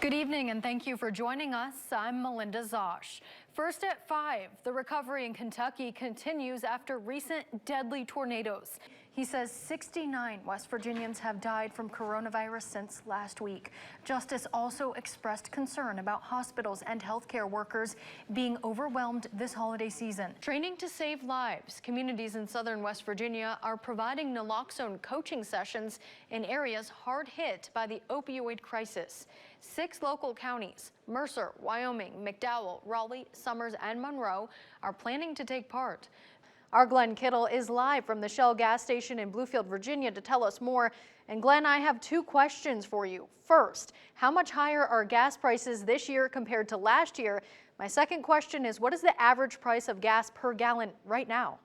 Good evening and thank you for joining us. I'm Melinda Zosh. First at 5, the recovery in Kentucky continues after recent deadly tornadoes. He says 69 West Virginians have died from coronavirus since last week. Justice also expressed concern about hospitals and healthcare workers being overwhelmed this holiday season. Training to save lives, communities in southern West Virginia are providing naloxone coaching sessions in areas hard hit by the opioid crisis. 6 local counties, Mercer, Wyoming, McDowell, Raleigh, Summers, and Monroe, are planning to take part. Our Glenn Kittle is live from the Shell gas station in Bluefield, Virginia to tell us more. And Glenn, I have 2 questions for you. First, how much higher are gas prices this year compared to last year? My second question is, what is the average price of gas per gallon right now?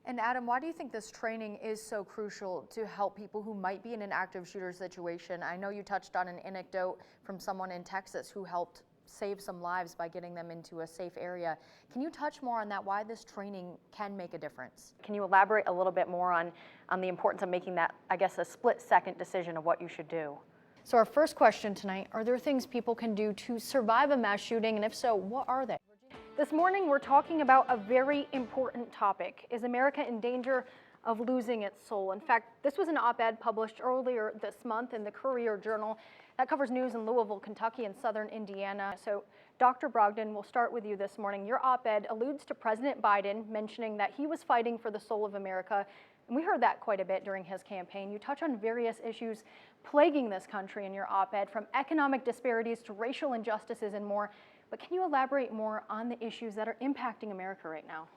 And Adam, why do you think this training is so crucial to help people who might be in an active shooter situation? I know you touched on an anecdote from someone in Texas who helped save some lives by getting them into a safe area. Can you touch more on that, why this training can make a difference? Can you elaborate a little bit more on the importance of making that, I guess, a split-second decision of what you should do? So our first question tonight, are there things people can do to survive a mass shooting, and if so, what are they? This morning, we're talking about a very important topic. Is America in danger of losing its soul? In fact, this was an op-ed published earlier this month in the Courier-Journal that covers news in Louisville, Kentucky, and southern Indiana. So, Dr. Brogdon, we'll start with you this morning. Your op-ed alludes to President Biden mentioning that he was fighting for the soul of America, and we heard that quite a bit during his campaign. You touch on various issues plaguing this country in your op-ed, from economic disparities to racial injustices and more. But can you elaborate more on the issues that are impacting America right now?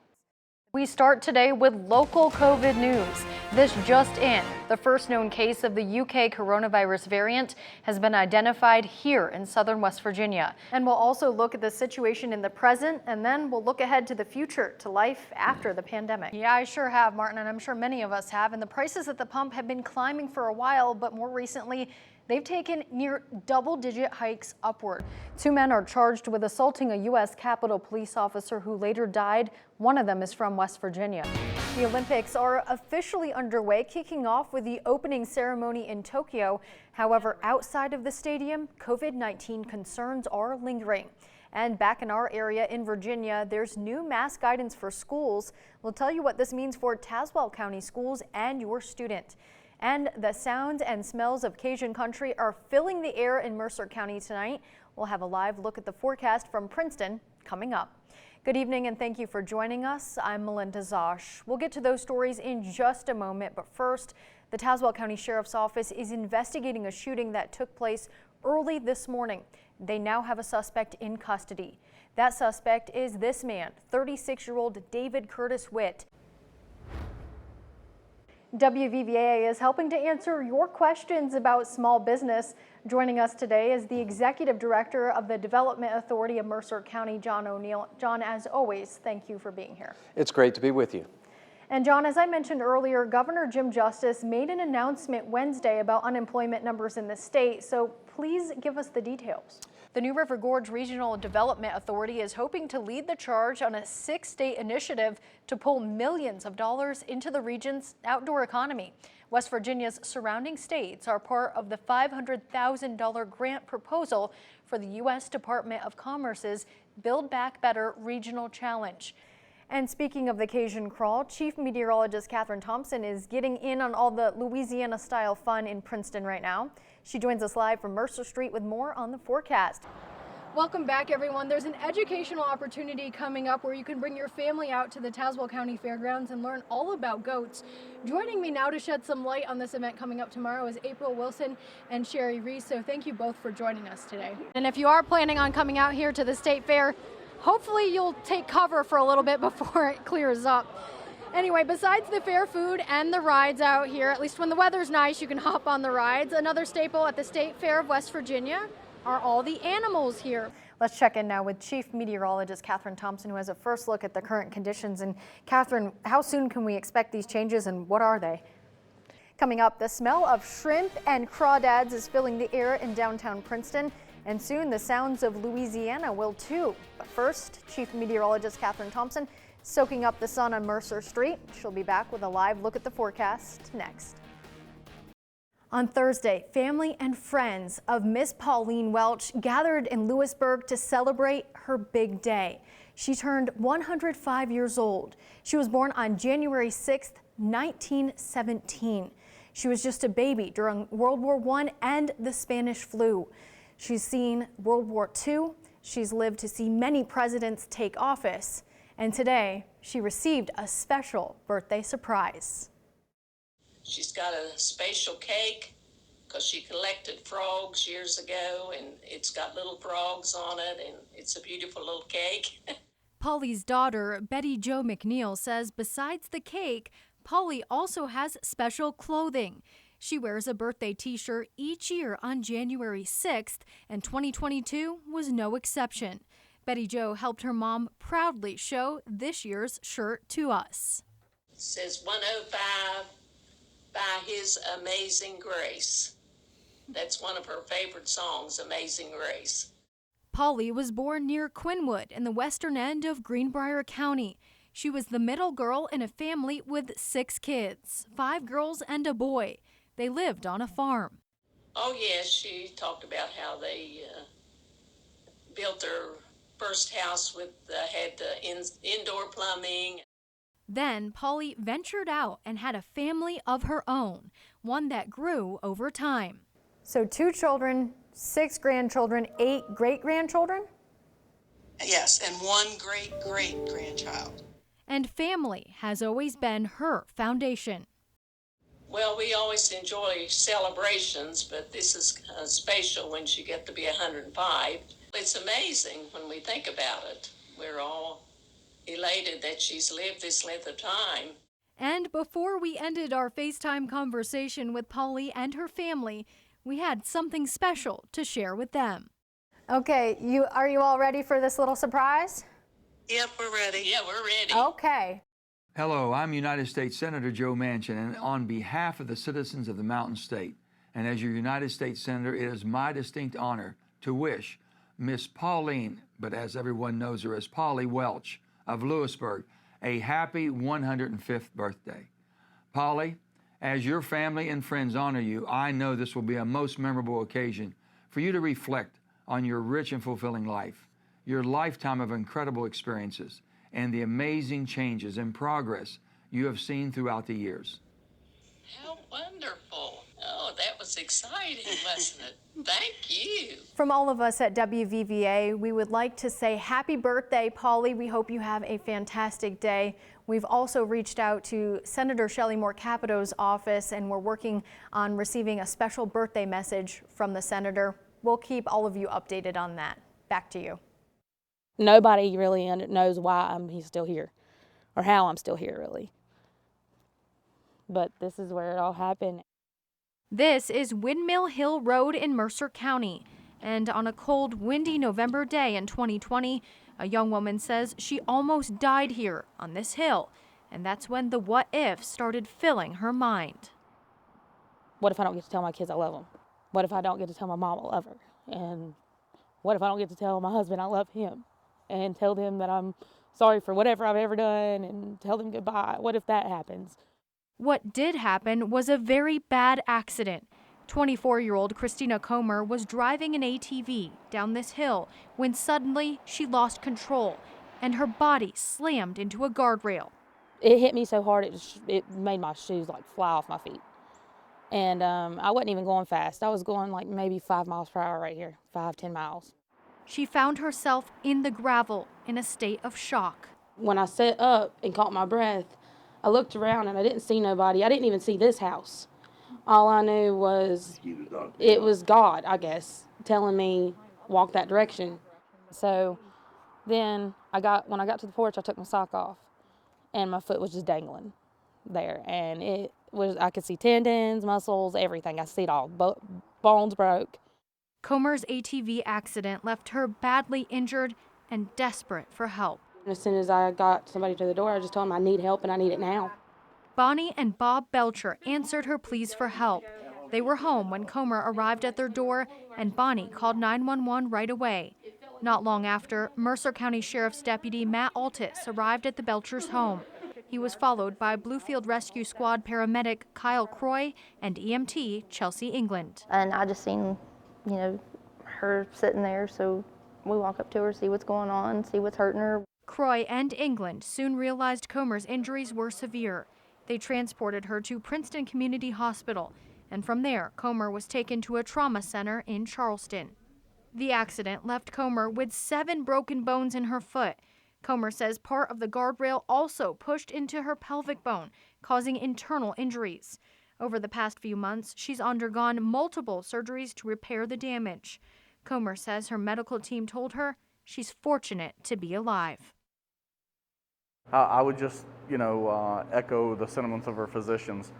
We start today with local COVID news. This just in, the first known case of the UK coronavirus variant has been identified here in southern West Virginia. And we'll also look at the situation in the present, and then we'll look ahead to the future, to life after the pandemic. Yeah, I sure have, Martin, and I'm sure many of us have. And the prices at the pump have been climbing for a while, but more recently, they've taken near double-digit hikes upward. 2 men are charged with assaulting a U.S. Capitol police officer who later died. One of them is from West Virginia. The Olympics are officially underway, kicking off with the opening ceremony in Tokyo. However, outside of the stadium, COVID-19 concerns are lingering. And back in our area in Virginia, there's new mask guidance for schools. We'll tell you what this means for Tazewell County schools and your student. And the sounds and smells of Cajun country are filling the air in Mercer County tonight. We'll have a live look at the forecast from Princeton coming up. Good evening and thank you for joining us. I'm Melinda Zosh. We'll get to those stories in just a moment, but first, the Tazewell County Sheriff's Office is investigating a shooting that took place early this morning. They now have a suspect in custody. That suspect is this man, 36-year-old David Curtis Witt. WVVA is helping to answer your questions about small business. Joining us today is the Executive Director of the Development Authority of Mercer County, John O'Neill. John, as always, thank you for being here. It's great to be with you. And John, as I mentioned earlier, Governor Jim Justice made an announcement Wednesday about unemployment numbers in the state, so please give us the details. The New River Gorge Regional Development Authority is hoping to lead the charge on a 6-state initiative to pull millions of dollars into the region's outdoor economy. West Virginia's surrounding states are part of the $500,000 grant proposal for the U.S. Department of Commerce's Build Back Better Regional Challenge. And speaking of the Cajun Crawl, Chief Meteorologist Catherine Thompson is getting in on all the Louisiana-style fun in Princeton right now. She joins us live from Mercer Street with more on the forecast. Welcome back, everyone. There's an educational opportunity coming up where you can bring your family out to the Tazewell County Fairgrounds and learn all about goats. Joining me now to shed some light on this event coming up tomorrow is April Wilson and Sherry Reese. So thank you both for joining us today. And if you are planning on coming out here to the State Fair, hopefully you'll take cover for a little bit before it clears up. Anyway, besides the fair food and the rides out here, at least when the weather's nice, you can hop on the rides. Another staple at the State Fair of West Virginia are all the animals here. Let's check in now with Chief Meteorologist Catherine Thompson, who has a first look at the current conditions. And Catherine, how soon can we expect these changes and what are they? Coming up, the smell of shrimp and crawdads is filling the air in downtown Princeton. And soon the sounds of Louisiana will too. But first, Chief Meteorologist Catherine Thompson soaking up the sun on Mercer Street. She'll be back with a live look at the forecast next. On Thursday, family and friends of Miss Pauline Welch gathered in Lewisburg to celebrate her big day. She turned 105 years old. She was born on January 6th, 1917. She was just a baby during World War I and the Spanish flu. She's seen World War II. She's lived to see many presidents take office. And today, she received a special birthday surprise. She's got a special cake because she collected frogs years ago, and it's got little frogs on it, and it's a beautiful little cake. Polly's daughter, Betty Jo McNeil, says besides the cake, Polly also has special clothing. She wears a birthday t-shirt each year on January 6th, and 2022 was no exception. Betty Jo helped her mom proudly show this year's shirt to us. It says 105 by His Amazing Grace. That's one of her favorite songs, Amazing Grace. Polly was born near Quinwood in the western end of Greenbrier County. She was the middle girl in a family with 6 kids, 5 girls and a boy. They lived on a farm. Oh yes, she talked about how they built their first house with had indoor plumbing. Then Polly ventured out and had a family of her own, one that grew over time. So 2 children, 6 grandchildren, 8 great-grandchildren? Yes, and 1 great-great-grandchild. And family has always been her foundation. Well, we always enjoy celebrations, but this is special when she gets to be 105. It's amazing when we think about it. We're all elated that she's lived this length of time. And before we ended our FaceTime conversation with Polly and her family, we had something special to share with them. Okay, are you all ready for this little surprise? Yep, we're ready. Yeah, we're ready. Okay. Hello, I'm United States Senator Joe Manchin, and on behalf of the citizens of the Mountain State, and as your United States Senator, it is my distinct honor to wish Miss Pauline, but as everyone knows her as Polly Welch of Lewisburg, a happy 105th birthday. Polly, as your family and friends honor you, I know this will be a most memorable occasion for you to reflect on your rich and fulfilling life, your lifetime of incredible experiences, and the amazing changes and progress you have seen throughout the years. How wonderful. Oh, that was exciting, wasn't it? Thank you. From all of us at WVVA, we would like to say happy birthday, Polly. We hope you have a fantastic day. We've also reached out to Senator Shelley Moore Capito's office, and we're working on receiving a special birthday message from the senator. We'll keep all of you updated on that. Back to you. Nobody really knows why I'm still here, or how I'm still here, really. But this is where it all happened. This is Windmill Hill Road in Mercer County, and on a cold, windy November day in 2020, a young woman says she almost died here on this hill, and that's when the what if started filling her mind. What if I don't get to tell my kids I love them? What if I don't get to tell my mom I love her? And what if I don't get to tell my husband I love him? And tell them that I'm sorry for whatever I've ever done, and tell them goodbye? What if that happens? What did happen was a very bad accident. 24-year-old Christina Comer was driving an ATV down this hill when suddenly she lost control and her body slammed into a guardrail. It hit me so hard it made my shoes like fly off my feet. And I wasn't even going fast. I was going like maybe 5 miles per hour right here, 5-10 miles. She found herself in the gravel in a state of shock. When I sat up and caught my breath, I looked around and I didn't see nobody. I didn't even see this house. All I knew was it was God, I guess, telling me walk that direction. So then when I got to the porch, I took my sock off and my foot was just dangling there. And I could see tendons, muscles, everything. I see it all. Bones broke. Comer's ATV accident left her badly injured and desperate for help. As soon as I got somebody to the door, I just told them I need help and I need it now. Bonnie and Bob Belcher answered her pleas for help. They were home when Comer arrived at their door, and Bonnie called 911 right away. Not long after, Mercer County Sheriff's Deputy Matt Altis arrived at the Belchers' home. He was followed by Bluefield Rescue Squad paramedic Kyle Croy and EMT Chelsea England. And I just seen, her sitting there, so we walk up to her, see what's going on, see what's hurting her. Croy and England soon realized Comer's injuries were severe. They transported her to Princeton Community Hospital, and from there, Comer was taken to a trauma center in Charleston. The accident left Comer with 7 broken bones in her foot. Comer says part of the guardrail also pushed into her pelvic bone, causing internal injuries. Over the past few months, she's undergone multiple surgeries to repair the damage. Comer says her medical team told her she's fortunate to be alive. I would just, echo the sentiments of our physicians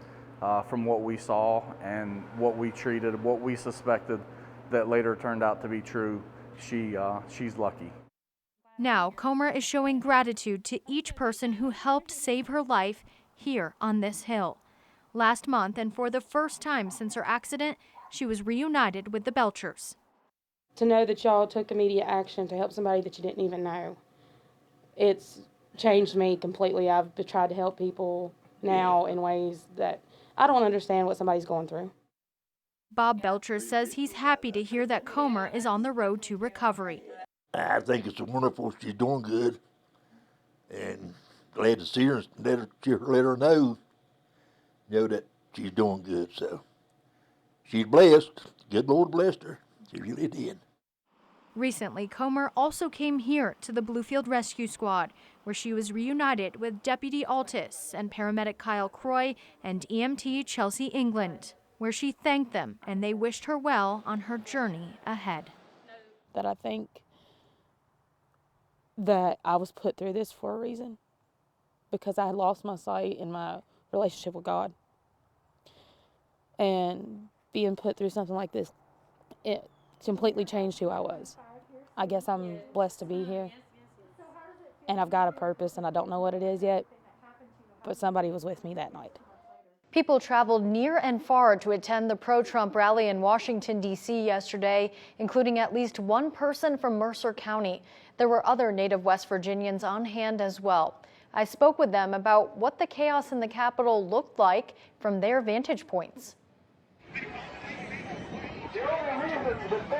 from what we saw and what we treated, what we suspected that later turned out to be true. She's lucky. Now, Comer is showing gratitude to each person who helped save her life here on this hill. Last month, and for the first time since her accident, she was reunited with the Belchers. To know that y'all took immediate action to help somebody that you didn't even know, it's changed me completely. I've tried to help people now in ways that I don't understand what somebody's going through. Bob Belcher says he's happy to hear that Comer is on the road to recovery. I think it's wonderful she's doing good, and glad to see her and let her know that she's doing good. So she's blessed. Good Lord blessed her. She really did. Recently, Comer also came here to the Bluefield Rescue Squad, where she was reunited with Deputy Altis and paramedic Kyle Croy and EMT Chelsea England, where she thanked them and they wished her well on her journey ahead. That I think that I was put through this for a reason, because I had lost my sight in my relationship with God. And being put through something like this, it completely changed who I was. I guess I'm blessed to be here, and I've got a purpose, and I don't know what it is yet, but somebody was with me that night. People traveled near and far to attend the pro-Trump rally in Washington, D.C. yesterday, including at least one person from Mercer County. There were other native West Virginians on hand as well. I spoke with them about what the chaos in the Capitol looked like from their vantage points.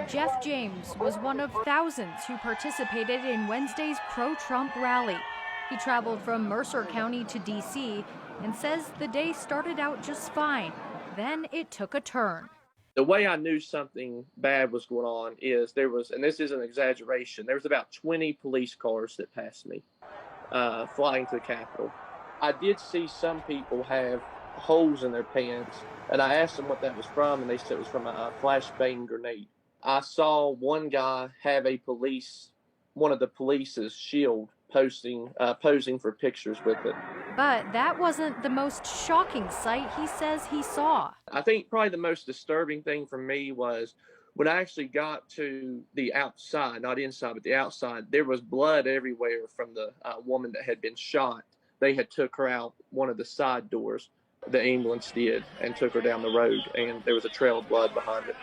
Jeff James was one of thousands who participated in Wednesday's pro-Trump rally. He traveled from Mercer County to D.C. and says the day started out just fine. Then it took a turn. The way I knew something bad was going on is there was, and this isn't an exaggeration, there was about 20 police cars that passed me flying to the Capitol. I did see some people have holes in their pants, and I asked them what that was from, and they said it was from a flashbang grenade. I saw one guy have one of the police's shield posing for pictures with it. But that wasn't the most shocking sight he says he saw. I think probably the most disturbing thing for me was when I actually got to the outside, not inside, but the outside, there was blood everywhere from the woman that had been shot. They had took her out one of the side doors, the ambulance did, and took her down the road, and there was a trail of blood behind it.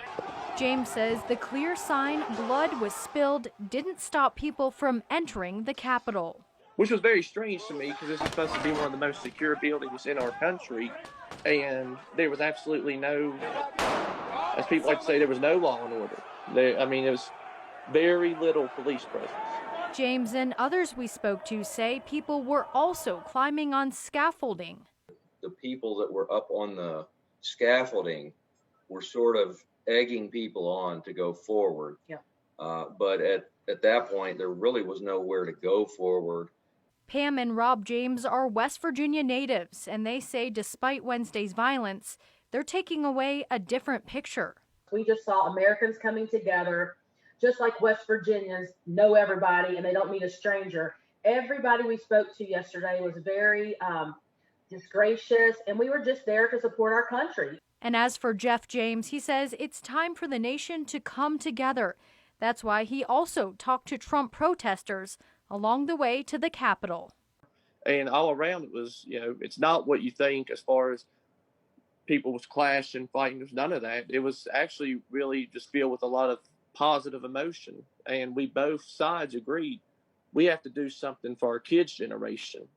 James says the clear sign blood was spilled didn't stop people from entering the Capitol. Which was very strange to me because this is supposed to be one of the most secure buildings in our country, and there was absolutely no, as people like to say, there was no law and order. It was very little police presence. James and others we spoke to say people were also climbing on scaffolding. The people that were up on the scaffolding were sort of egging people on to go forward. Yeah. But at that point, there really was nowhere to go forward. Pam and Rob James are West Virginia natives, and they say despite Wednesday's violence, they're taking away a different picture. We just saw Americans coming together, just like West Virginians know everybody and they don't meet a stranger. Everybody we spoke to yesterday was very just gracious, and we were just there to support our country. And as for Jeff James, he says it's time for the nation to come together. That's why he also talked to Trump protesters along the way to the Capitol. And all around it was, it's not what you think as far as people was clashing, fighting. There's none of that. It was actually really just filled with a lot of positive emotion. And we both sides agreed we have to do something for our kids' generation.